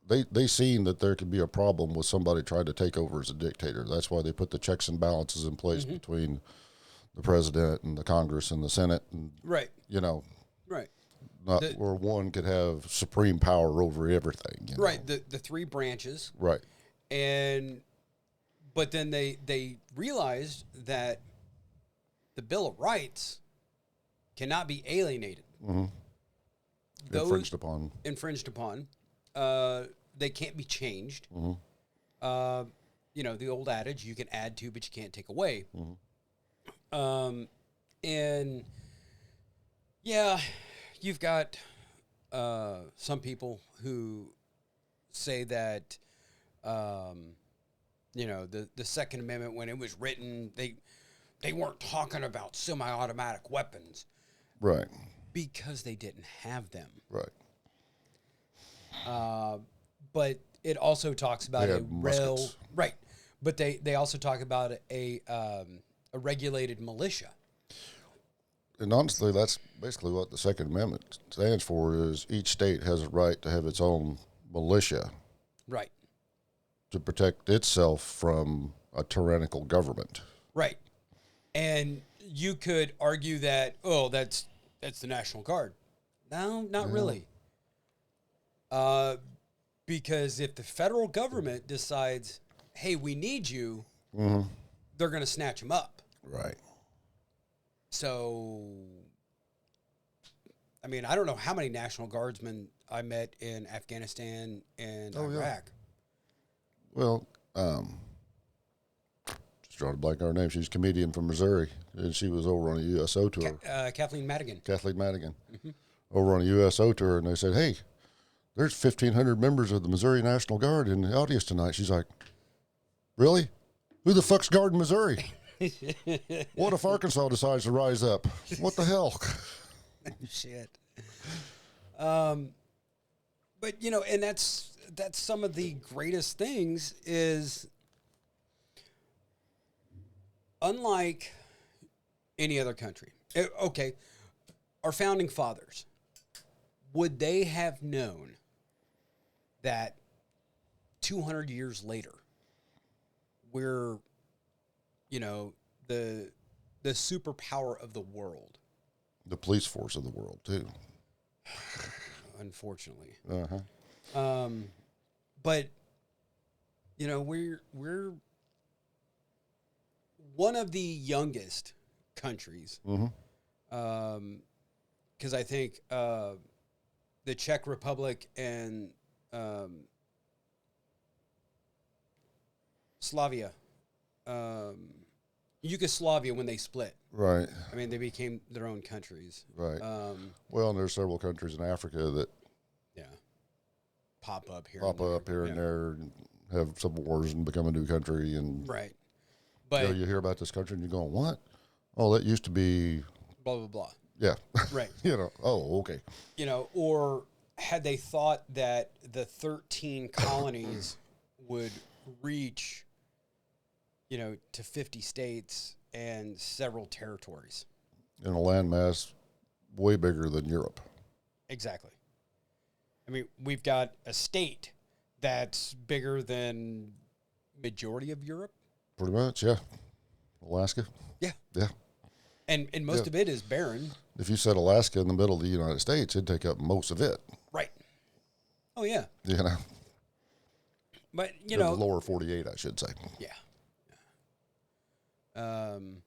they seen that there could be a problem with somebody trying to take over as a dictator. That's why they put the checks and balances in place between the president and the Congress and the Senate. And, right. Right. Not where one could have supreme power over everything. Right. The three branches. Right. But then they realized that the Bill of Rights cannot be alienated. Infringed upon. They can't be changed. The old adage, you can add to, but you can't take away. And yeah, you've got some people who say that, the Second Amendment, when it was written, they weren't talking about semi-automatic weapons. Right. Because they didn't have them. Right. But it also talks about muskets. Right. But they also talk about a regulated militia. And honestly, that's basically what the Second Amendment stands for, is each state has a right to have its own militia. Right. To protect itself from a tyrannical government. Right. And you could argue that, that's the National Guard. No, not really. Because if the federal government decides, hey, we need you, they're going to snatch them up. Right. So, I mean, I don't know how many National Guardsmen I met in Afghanistan and Iraq. Yeah. Well, just drawing a blank on her name. She's a comedian from Missouri, and she was over on a USO tour. Kathleen Madigan. Over on a USO tour, and they said, hey, there's 1,500 members of the Missouri National Guard in the audience tonight. She's like, really? Who the fuck's guarding Missouri? What if Arkansas decides to rise up? What the hell? Shit. But, and that's that's some of the greatest things is, unlike any other country. Okay, our founding fathers, would they have known that 200 years later, we're, the superpower of the world? The police force of the world too. Unfortunately. Uh-huh. But we're one of the youngest countries. Because I think the Czech Republic and Slavia, Yugoslavia, when they split, Right. I mean, they became their own countries. Right. Well, and there's several countries in Africa that pop up here, and there, and have civil wars and become a new country, and right. But you hear about this country and you're going, what? Oh, that used to be blah blah blah. Yeah. Right. Oh, okay. Or had they thought that the 13 colonies would reach, to 50 states and several territories. In a landmass way bigger than Europe. Exactly. I mean, we've got a state that's bigger than majority of Europe. Pretty much, yeah. Alaska. Yeah. Yeah. And most of it is barren. If you set Alaska in the middle of the United States, it'd take up most of it. Right. Oh, yeah. But, the lower 48, I should say. Yeah. And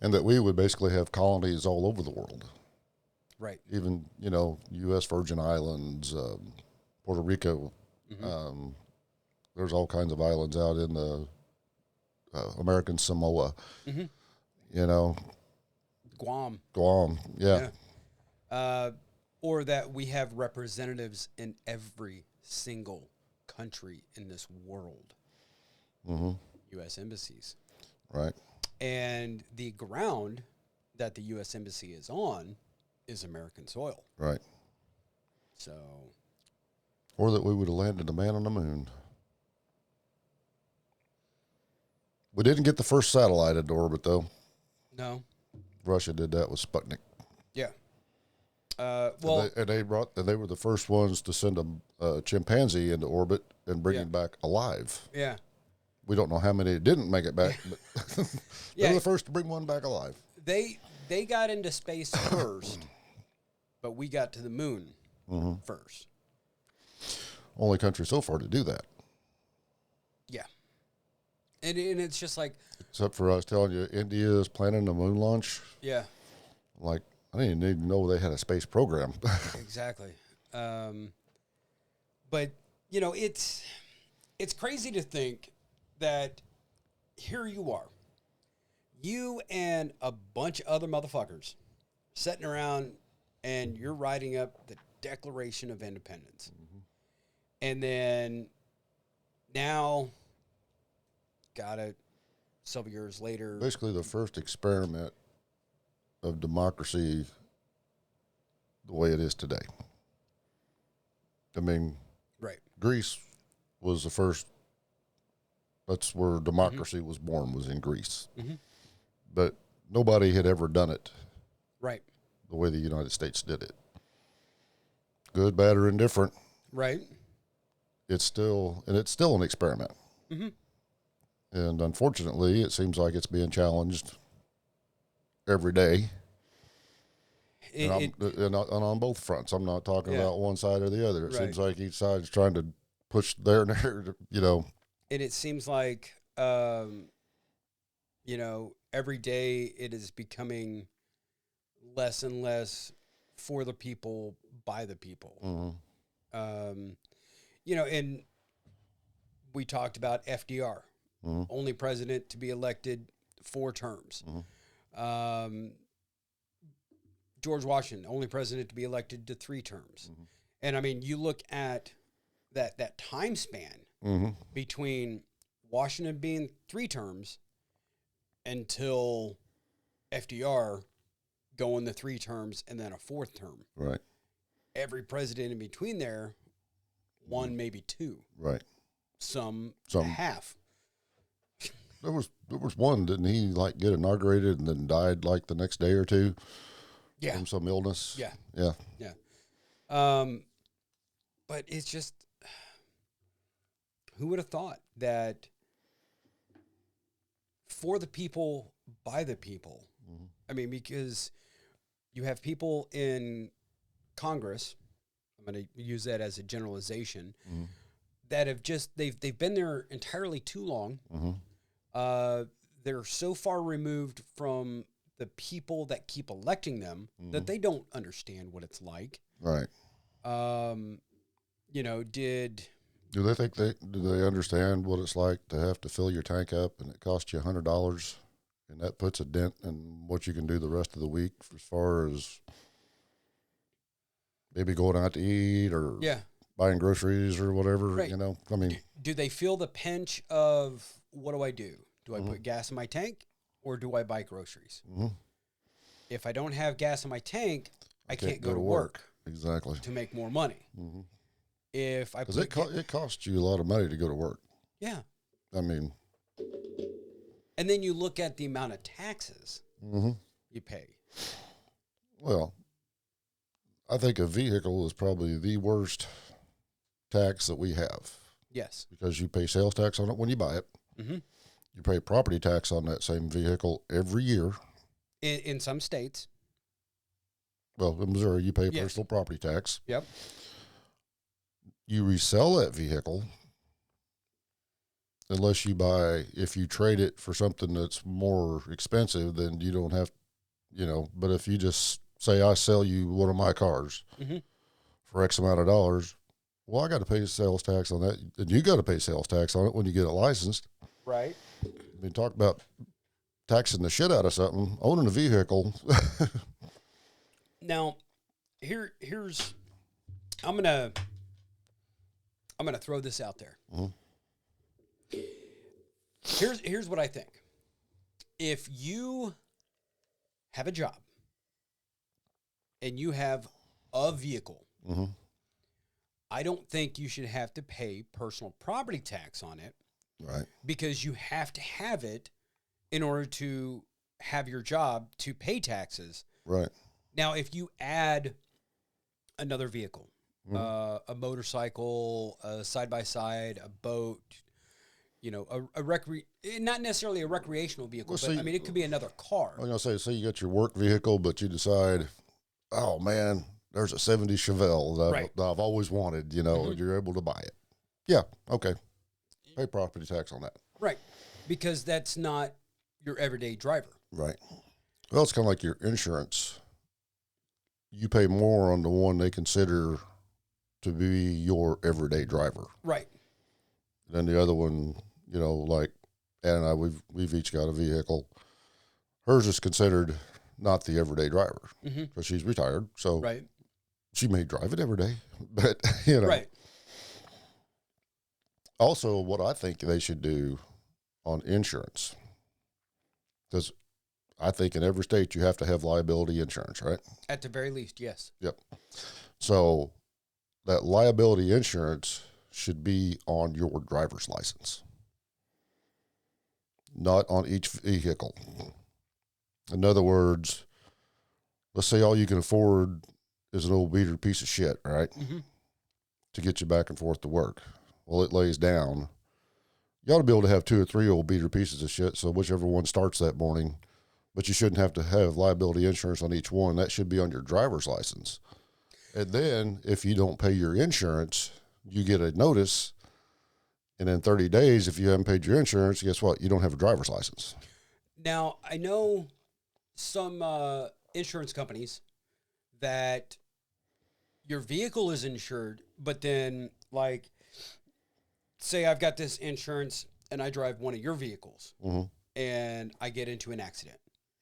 that we would basically have colonies all over the world. Right. Even, U.S. Virgin Islands, Puerto Rico. Mm-hmm. There's all kinds of islands out in the American Samoa. Mm-hmm. Guam, yeah. Or that we have representatives in every single country in this world. Mm-hmm. U.S. embassies. Right. And the ground that the U.S. Embassy is on is American soil. Right. So. Or that we would have landed a man on the moon. We didn't get the first satellite into orbit, though. No. Russia did that with Sputnik. Yeah. They were the first ones to send a chimpanzee into orbit and bring him back alive. Yeah. We don't know how many didn't make it back, but they were the first to bring one back alive. They got into space first, but we got to the moon first. Only country so far to do that. Yeah. And it's just like... Except for, I was telling you, India is planning a moon launch. Yeah. Like, I didn't even know they had a space program. Exactly. But, it's crazy to think that here you are, you and a bunch of other motherfuckers sitting around and you're writing up the Declaration of Independence. Mm-hmm. And then now, several years later. Basically the first experiment of democracy the way it is today. I mean, right. Greece was the first. That's where democracy was born, was in Greece. Mm-hmm. But nobody had ever done it right the way the United States did it. Good, bad, or indifferent. Right. It's still an experiment. Mm-hmm. And unfortunately, it seems like it's being challenged every day. And on both fronts. I'm not talking about one side or the other. It seems like each side is trying to push their narrative, And it seems like, every day it is becoming less and less for the people, by the people. Mm-hmm. And we talked about FDR, only president to be elected 4 terms. Mm-hmm. George Washington, only president to be elected to 3 terms. Mm-hmm. And I mean, you look at that time span between Washington being 3 terms until FDR going the 3 terms and then a 4th term. Right. Every president in between there one, maybe two. Right. Some Some. half. There was one, didn't he like get inaugurated and then died like the next day or two Yeah. from some illness? Yeah. Yeah. Yeah. But it's just, who would have thought that for the people, by the people? Mm-hmm. I mean, because you have people in Congress, I'm going to use that as a generalization, Mm-hmm. that have just, they've been there entirely too long. Mm-hmm. They're so far removed from the people that keep electing them that they don't understand what it's like. Right. You know, do they understand what it's like to have to fill your tank up and it costs you $100 and that puts a dent in what you can do the rest of the week as far as maybe going out to eat or buying groceries or whatever, Right. you know? I mean, do they feel the pinch of, what do I do? Do I put gas in my tank or do I buy groceries? If I don't have gas in my tank, I can't go to work. Exactly. To make more money. If I because it costs you a lot of money to go to work. Yeah. I mean, and then you look at the amount of taxes you pay. Well, I think a vehicle is probably the worst tax that we have. Yes. Because you pay sales tax on it when you buy it. You pay property tax on that same vehicle every year. In some states. Well, in Missouri, you pay personal property tax. Yep. You resell that vehicle unless if you trade it for something that's more expensive, then you don't have, but if you just say, I sell you one of my cars for X amount of dollars, well, I got to pay sales tax on that. And you got to pay sales tax on it when you get it licensed. Right. I mean, talk about taxing the shit out of something, owning a vehicle. Now, here's I'm gonna throw this out there. Here's what I think. If you have a job and you have a vehicle, I don't think you should have to pay personal property tax on it. Right. Because you have to have it in order to have your job to pay taxes. Right. Now, if you add another vehicle, a motorcycle, a side-by-side, a boat, not necessarily a recreational vehicle, but it could be another car. I was going to say you got your work vehicle, but you decide, oh man, there's a 70 Chevelle that I've always wanted, you're able to buy it. Yeah. Okay. Pay property tax on that. Right. Because that's not your everyday driver. Right. Well, it's kind of like your insurance. You pay more on the one they consider to be your everyday driver. Right. Then the other one, like Ann and I, we've each got a vehicle. Hers is considered not the everyday driver because she's retired. So she may drive it every day, but Right. Also, what I think they should do on insurance, because I think in every state you have to have liability insurance, right? At the very least, yes. Yep. So that liability insurance should be on your driver's license, not on each vehicle. In other words, let's say all you can afford is an old beater piece of shit, right? To get you back and forth to work. Well, it lays down. You ought to be able to have 2 or 3 old beater pieces of shit, so whichever one starts that morning, but you shouldn't have to have liability insurance on each one. That should be on your driver's license. And then if you don't pay your insurance, you get a notice, and in 30 days, if you haven't paid your insurance, guess what? You don't have a driver's license. Now, I know some insurance companies that your vehicle is insured, but then, like, say I've got this insurance and I drive one of your vehicles and I get into an accident.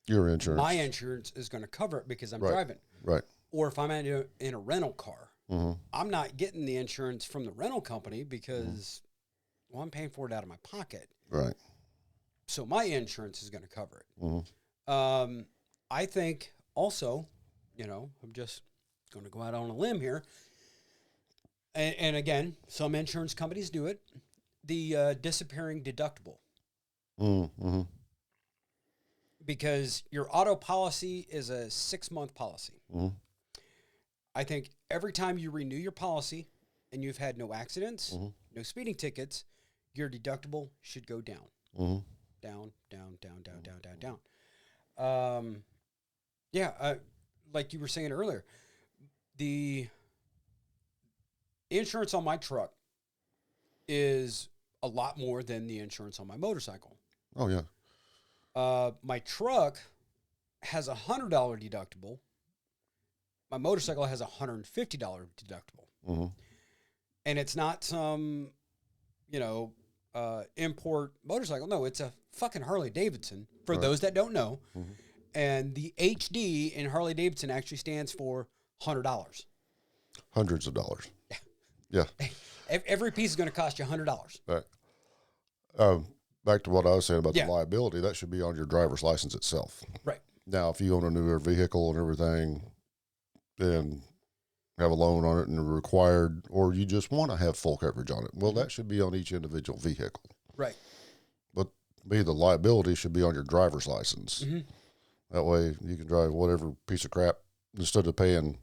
Your insurance. My insurance is going to cover it because I'm driving. Right. Or if I'm in a rental car, I'm not getting the insurance from the rental company because, I'm paying for it out of my pocket. Right. So my insurance is going to cover it. I think also, I'm just going to go out on a limb here. And again, some insurance companies do it. The disappearing deductible. Mm-hmm. Because your auto policy is a 6-month policy. Mm-hmm. I think every time you renew your policy and you've had no accidents, Mm-hmm. no speeding tickets, your deductible should go down. Mm-hmm. Down, down, down, down, down, down, down. Yeah, like you were saying earlier, the insurance on my truck is a lot more than the insurance on my motorcycle. Oh yeah. My truck has $100 deductible. My motorcycle has $150 deductible. Mm-hmm. And it's not some, import motorcycle. No, it's a fucking Harley Davidson, for those that don't know. Mm-hmm. And the HD in Harley Davidson actually stands for $100. Hundreds of dollars. Yeah. Every piece is going to cost you $100. Right. Back to what I was saying about Yeah. the liability, that should be on your driver's license itself. Right. Now, if you own a newer vehicle and everything, then have a loan on it and required, or you just want to have full coverage on it, well, that should be on each individual vehicle. Right. But the liability should be on your driver's license. Mm-hmm. That way you can drive whatever piece of crap instead of paying,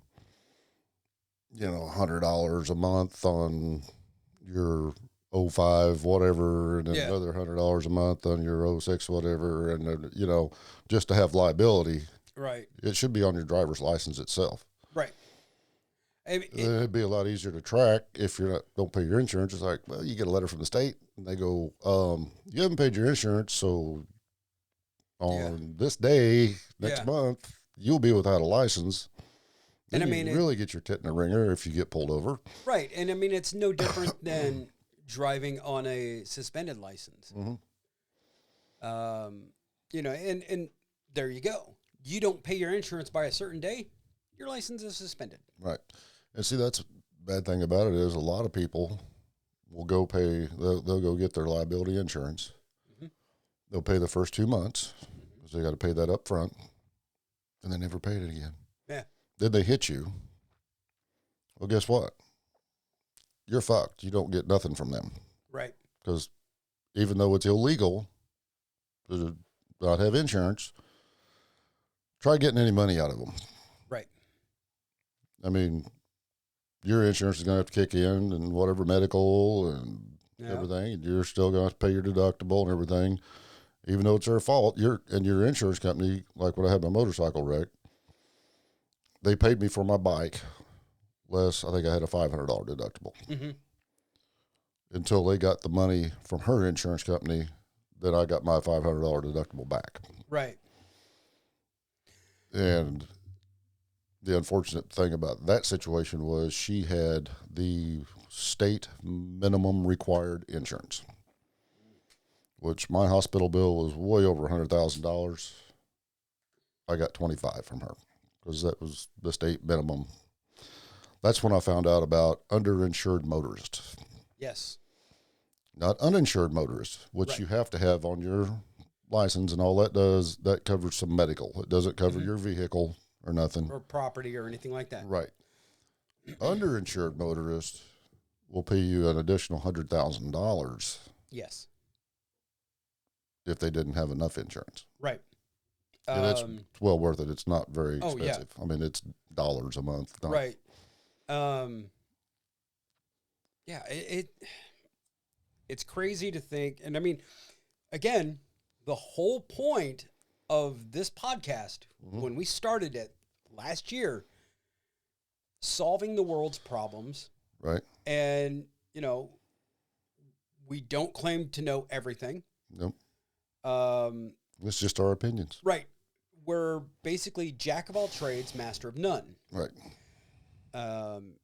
$100 a month on your 05 whatever, and then another $100 a month on your 06 whatever, and just to have liability. Right. It should be on your driver's license itself. Right. It'd be a lot easier to track if you don't pay your insurance. It's like, well, you get a letter from the state, and they go, you haven't paid your insurance, so on this day next month, you'll be without a license. Then you really get your tit in a ringer if you get pulled over. Right. And it's no different than driving on a suspended license. Mm-hmm. And there you go. You don't pay your insurance by a certain day, your license is suspended. Right. And see, that's the bad thing about it is a lot of people will go pay, they'll go get their liability insurance. Mm-hmm. They'll pay the first 2 months because they got to pay that up front, and they never paid it again. Yeah. Then they hit you. Well, guess what? You're fucked. You don't get nothing from them. Right. Because even though it's illegal to not have insurance, try getting any money out of them. Right. I mean, your insurance is going to have to kick in and whatever medical and everything, and you're still going to have to pay your deductible and everything, even though it's their fault. Your insurance company, like when I had my motorcycle wreck, they paid me for my bike less. I think I had a $500 deductible. Mm-hmm. Until they got the money from her insurance company, then I got my $500 deductible back. Right. And the unfortunate thing about that situation was she had the state minimum required insurance, which my hospital bill was way over $100,000. I got 25 from her because that was the state minimum. That's when I found out about underinsured motorists. Yes. Not uninsured motorists, which you have to have on your license, and all that does, that covers some medical. It doesn't cover your vehicle or nothing. Or property or anything like that. Right. Underinsured motorists will pay you an additional $100,000. Yes. If they didn't have enough insurance. Right. And it's well worth it. It's not very expensive. Yeah. I mean, it's dollars a month. Right. It's crazy to think. And I mean, again, the whole point of this podcast, when we started it last year, solving the world's problems. Right. And, we don't claim to know everything. Nope. It's just our opinions. Right. We're basically jack of all trades, master of none. Right.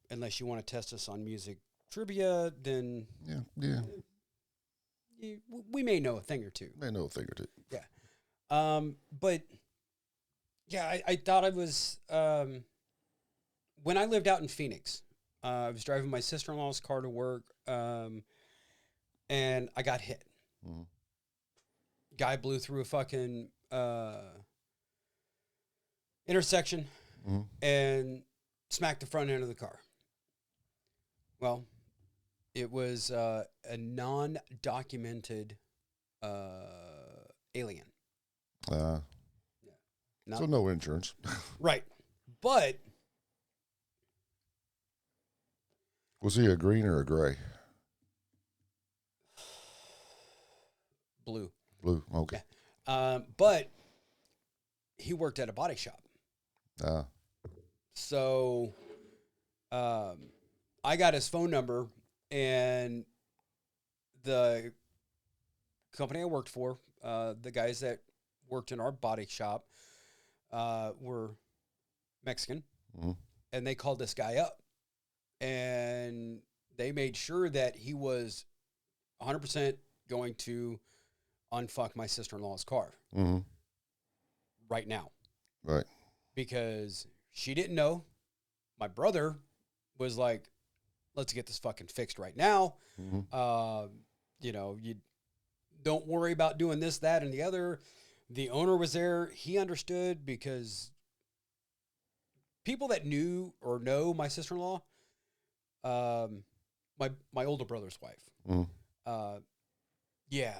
Unless you want to test us on music trivia, then Yeah. We may know a thing or two. May know a thing or two. Yeah. But yeah, I thought I was, when I lived out in Phoenix, I was driving my sister-in-law's car to work, and I got hit. Mm-hmm. Guy blew through a fucking, intersection and smacked the front end of the car. Well, it was a non-documented alien. Uh, Not so no insurance. right, but Was he a green or a gray? blue. Blue. Okay. But he worked at a body shop. Uh, So I got his phone number, and the company I worked for, the guys that worked in our body shop were Mexican, mm-hmm. and they called this guy up, and they made sure that he was 100% going to unfuck my sister-in-law's car Mm-hmm. right now. Right. Because she didn't know. My brother was like, let's get this fucking fixed right now. Mm-hmm. You don't worry about doing this, that, and the other. The owner was there. He understood because people that knew or know my sister-in-law, my older brother's wife, Mm-hmm. yeah,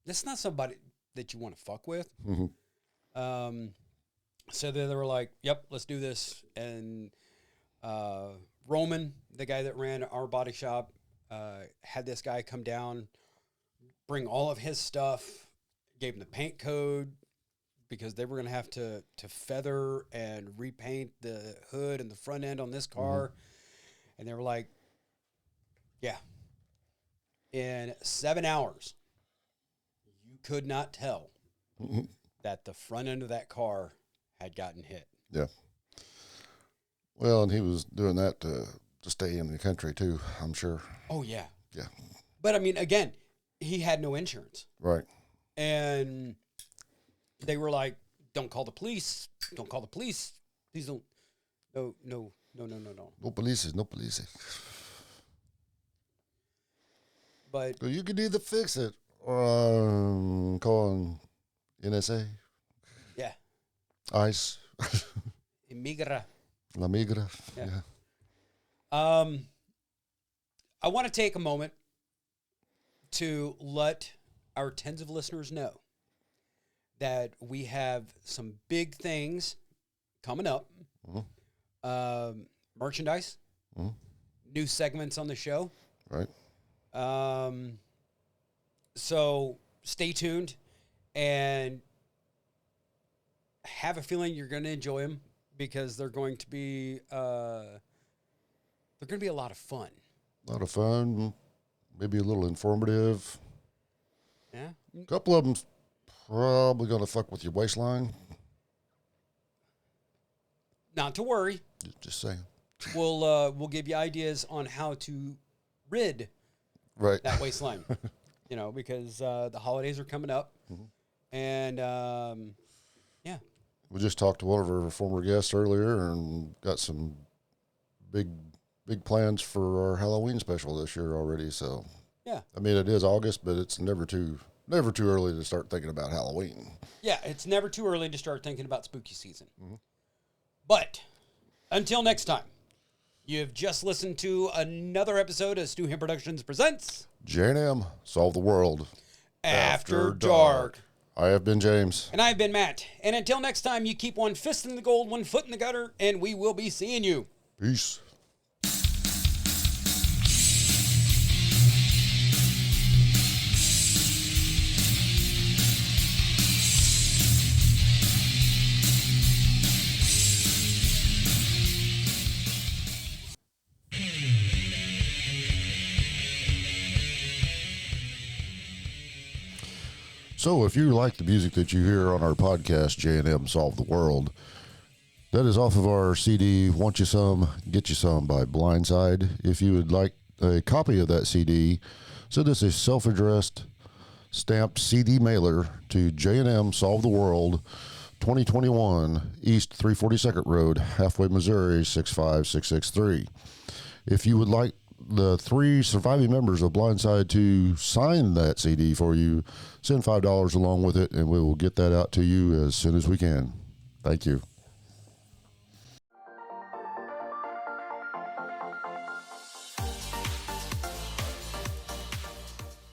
that's not somebody that you want to fuck with. Mm-hmm. So they were like, yep, let's do this. And Roman, the guy that ran our body shop, had this guy come down, bring all of his stuff, gave him the paint code because they were going to have to feather and repaint the hood and the front end on this car. Mm-hmm. And they were like, yeah, in 7 hours, you could not tell Mm-hmm. that the front end of that car had gotten hit. Yeah. Well, and he was doing that to stay in the country too, I'm sure. Oh, yeah. Yeah. But I mean, again, he had no insurance. Right. And they were like, don't call the police. Don't call the police. Please don't. No. No police. But So you could either fix it or call NSA. yeah. ICE. Migra. La Migra. Yeah. Yeah. I want to take a moment to let our tens of listeners know that we have some big things coming up. Mm-hmm. Merchandise, Mm-hmm. new segments on the show. Right. So stay tuned and have a feeling you're going to enjoy them because they're going to be a lot of fun. A lot of fun, maybe a little informative. Yeah. A couple of them's probably going to fuck with your waistline. Not to worry. Just saying. We'll give you ideas on how to rid that waistline. Because the holidays are coming up, mm-hmm. and yeah. We just talked to one of our former guests earlier and got some big plans for our Halloween special this year already. So yeah, I mean it is August, but it's never too early to start thinking about Halloween. Yeah, it's never too early to start thinking about spooky season. Mm-hmm. But until next time, you've just listened to another episode of Stu Him Productions presents J&M Solve the World After Dark. I have been James. And I've been Matt. And until next time, you keep one fist in the gold, one foot in the gutter, and we will be seeing you. Peace. So if you like the music that you hear on our podcast, J&M Solve the World, that is off of our CD, Want You Some, Get You Some by Blindside. If you would like a copy of that CD, send us a self-addressed stamped CD mailer to J&M Solve the World, 2021 East 342nd Road, Halfway, Missouri, 65663. If you would like the 3 surviving members of Blindside to sign that CD for you, send $5 along with it, and we will get that out to you as soon as we can. Thank you.